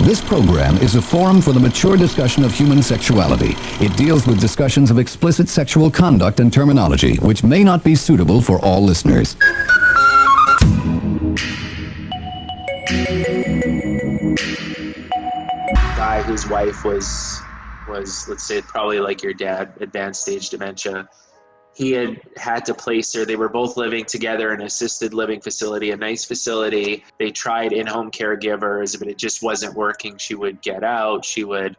This program is a forum for the mature discussion of human sexuality. It deals with discussions of explicit sexual conduct and terminology, which may not be suitable for all listeners. Guy whose wife was, let's say, probably like your dad, advanced stage dementia. He had to place her. They were both living together in an assisted living facility, a nice facility. They tried in-home caregivers, but it just wasn't working. She would get out. She would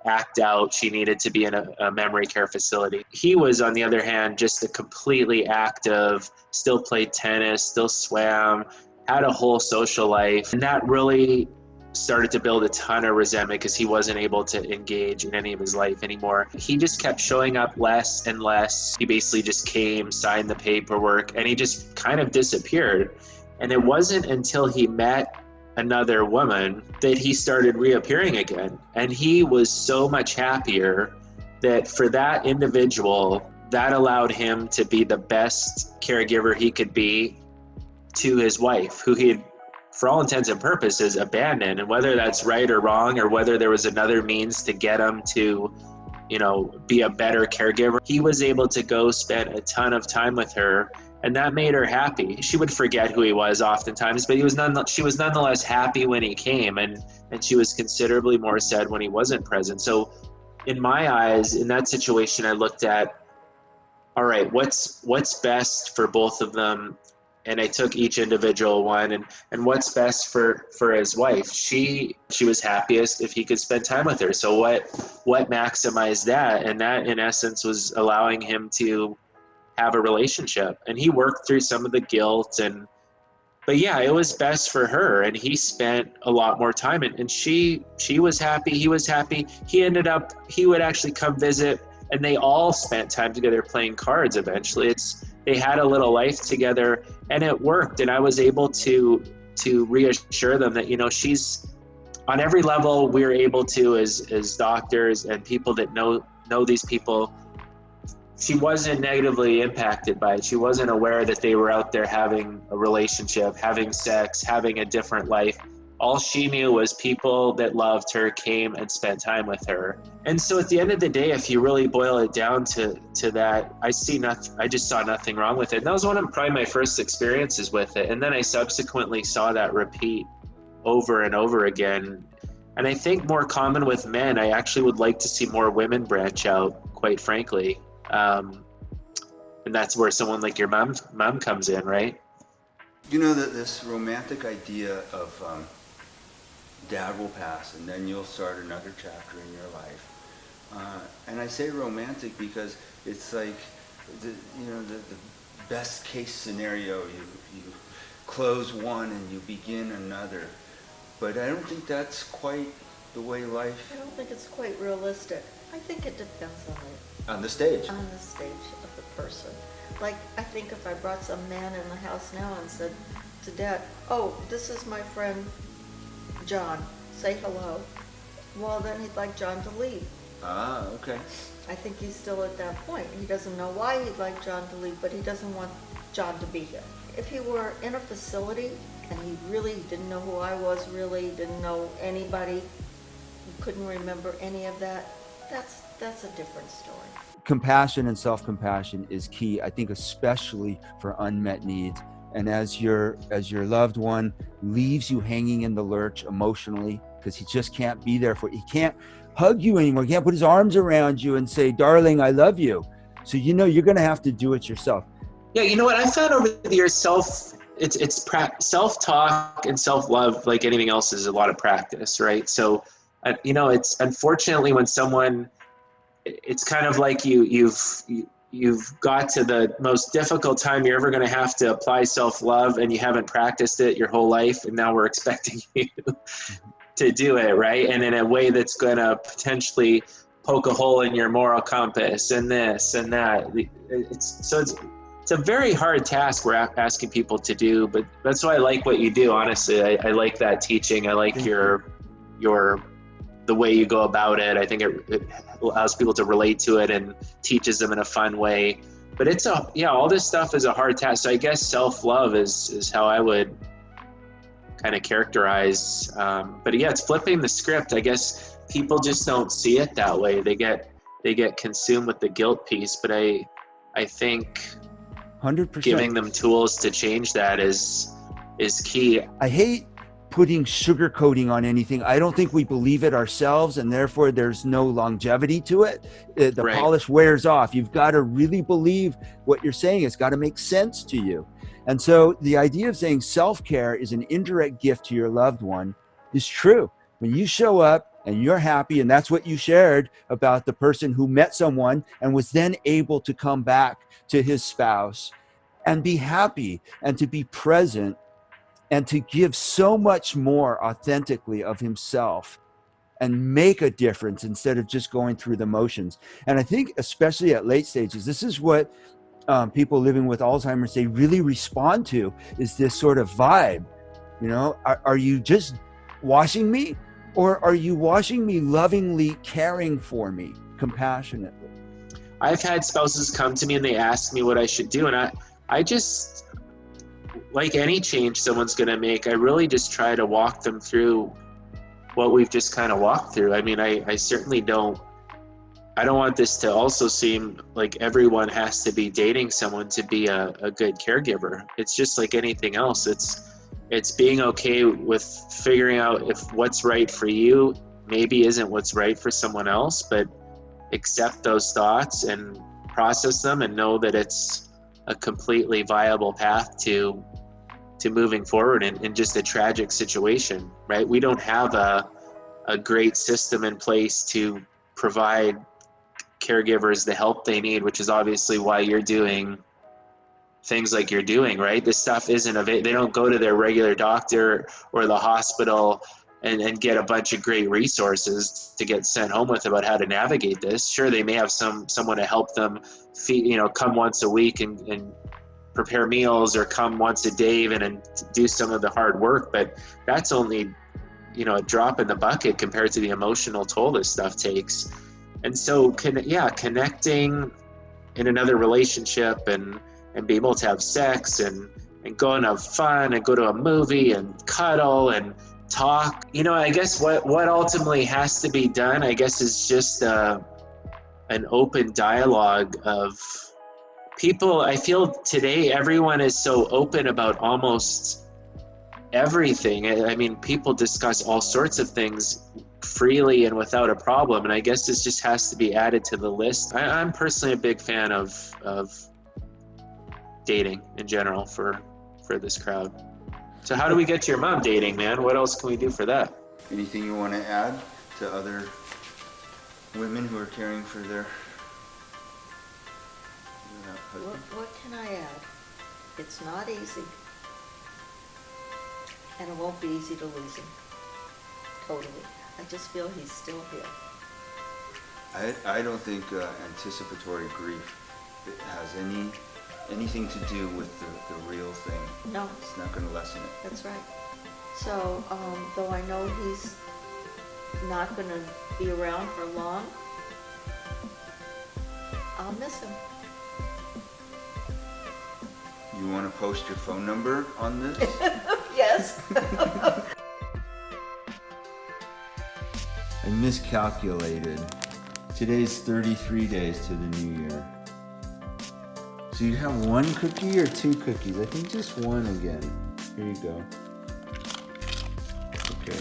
act out. She needed to be in a memory care facility. He was, on the other hand, just a completely active, still played tennis, still swam, had a whole social life. And that really started to build a ton of resentment because he wasn't able to engage in any of his life anymore. He just kept showing up less and less. He basically just came, signed the paperwork, and he just kind of disappeared. And it wasn't until he met another woman that he started reappearing again. And he was so much happier that for that individual, that allowed him to be the best caregiver he could be to his wife, who he had, for all intents and purposes, abandoned. And whether that's right or wrong, or whether there was another means to get him to, be a better caregiver, he was able to go spend a ton of time with her, and that made her happy. She would forget who he was oftentimes, but she was nonetheless happy when he came, and she was considerably more sad when he wasn't present. So in my eyes, in that situation, I looked at, all right, what's best for both of them? And I took each individual one, and what's best for his wife. She was happiest if he could spend time with her. So what maximized that? And that, in essence, was allowing him to have a relationship. And he worked through some of the guilt, but yeah, it was best for her. And he spent a lot more time, and she was happy. He was happy. He would actually come visit, and they all spent time together playing cards eventually. They had a little life together, and it worked. And I was able to reassure them that, she's on every level we're able to, as doctors and people that know these people. She wasn't negatively impacted by it. She wasn't aware that they were out there having a relationship, having sex, having a different life. All she knew was people that loved her came and spent time with her. And so at the end of the day, if you really boil it down to that, I just saw nothing wrong with it. And that was one of probably my first experiences with it. And then I subsequently saw that repeat over and over again. And I think more common with men, I actually would like to see more women branch out, quite frankly. And that's where someone like your mom comes in, right? That this romantic idea of dad will pass and then you'll start another chapter in your life. And I say romantic because it's like the best case scenario. You close one and you begin another. But I don't think that's quite the way life... I don't think it's quite realistic. I think it depends on the stage. On the stage of the person. Like, I think if I brought some man in the house now and said to Dad, oh, this is my friend John, say hello. Well, then he'd like John to leave. Ah, okay. I think he's still at that point. He doesn't know why he'd like John to leave, but he doesn't want John to be here. If he were in a facility and he really didn't know who I was, really didn't know anybody, couldn't remember any of that, that's a different story. Compassion and self-compassion is key, I think, especially for unmet needs. And as your loved one leaves you hanging in the lurch emotionally, because he just can't be there for you, he can't hug you anymore, he can't put his arms around you and say, darling, I love you. So you're going to have to do it yourself. Yeah, you know what I found over the years, self-talk and self-love, like anything else, is a lot of practice, right? So it's unfortunately when someone, it's kind of like you've got to the most difficult time you're ever going to have to apply self-love, and you haven't practiced it your whole life, and now we're expecting you to do it, right? And in a way that's going to potentially poke a hole in your moral compass and this and that. It's a very hard task we're asking people to do, but that's why I like what you do, honestly. I like that teaching. I like the way you go about it. I think it allows people to relate to it and teaches them in a fun way. But all this stuff is a hard task. So I guess self-love is how I would kind of characterize. But yeah, it's flipping the script. I guess people just don't see it that way. They get consumed with the guilt piece. But I think 100%. giving them tools to change that is key. I hate putting sugarcoating on anything. I don't think we believe it ourselves, and therefore there's no longevity to it. The Right. polish wears off. You've got to really believe what you're saying. It's got to make sense to you. And so the idea of saying self-care is an indirect gift to your loved one is true. When you show up and you're happy, and that's what you shared about the person who met someone and was then able to come back to his spouse and be happy and to be present and to give so much more authentically of himself and make a difference instead of just going through the motions. And I think especially at late stages, this is what people living with Alzheimer's, they really respond to, is this sort of vibe. You know, are you just washing me, or are you washing me lovingly, caring for me, compassionately? I've had spouses come to me and they ask me what I should do, and I just, like any change someone's going to make, I really just try to walk them through what we've just kind of walked through. I mean, I certainly don't want this to also seem like everyone has to be dating someone to be a good caregiver. It's just like anything else. It's being okay with figuring out if what's right for you maybe isn't what's right for someone else, but accept those thoughts and process them and know that it's a completely viable path to moving forward in just a tragic situation, right? We don't have a great system in place to provide caregivers the help they need, which is obviously why you're doing things like you're doing, right? This stuff isn't available. They don't go to their regular doctor or the hospital and get a bunch of great resources to get sent home with about how to navigate this. Sure, they may have someone to help them feed, come once a week and prepare meals, or come once a day even and do some of the hard work, but that's only, a drop in the bucket compared to the emotional toll this stuff takes. And so, connecting in another relationship and be able to have sex and go and have fun and go to a movie and cuddle and talk. I guess what ultimately has to be done, I guess, is just an open dialogue of people. I feel today everyone is so open about almost everything. I mean, people discuss all sorts of things freely and without a problem, and I guess this just has to be added to the list. I'm personally a big fan of dating in general for this crowd. So how do we get to your mom dating, man? What else can we do for that? Anything you want to add to other women who are caring for their husband? What can I add? It's not easy. And it won't be easy to lose him. Totally. I just feel he's still here. I don't think anticipatory grief has anything to do with the real thing. No. It's not going to lessen it. That's right. So, though I know he's not going to be around for long, I'll miss him. You want to post your phone number on this? Yes. I miscalculated. Today's 33 days to the new year. So you have one cookie or two cookies? I think just one again. Here you go. Okay.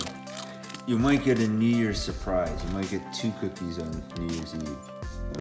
You might get a New Year's surprise. You might get two cookies on New Year's Eve.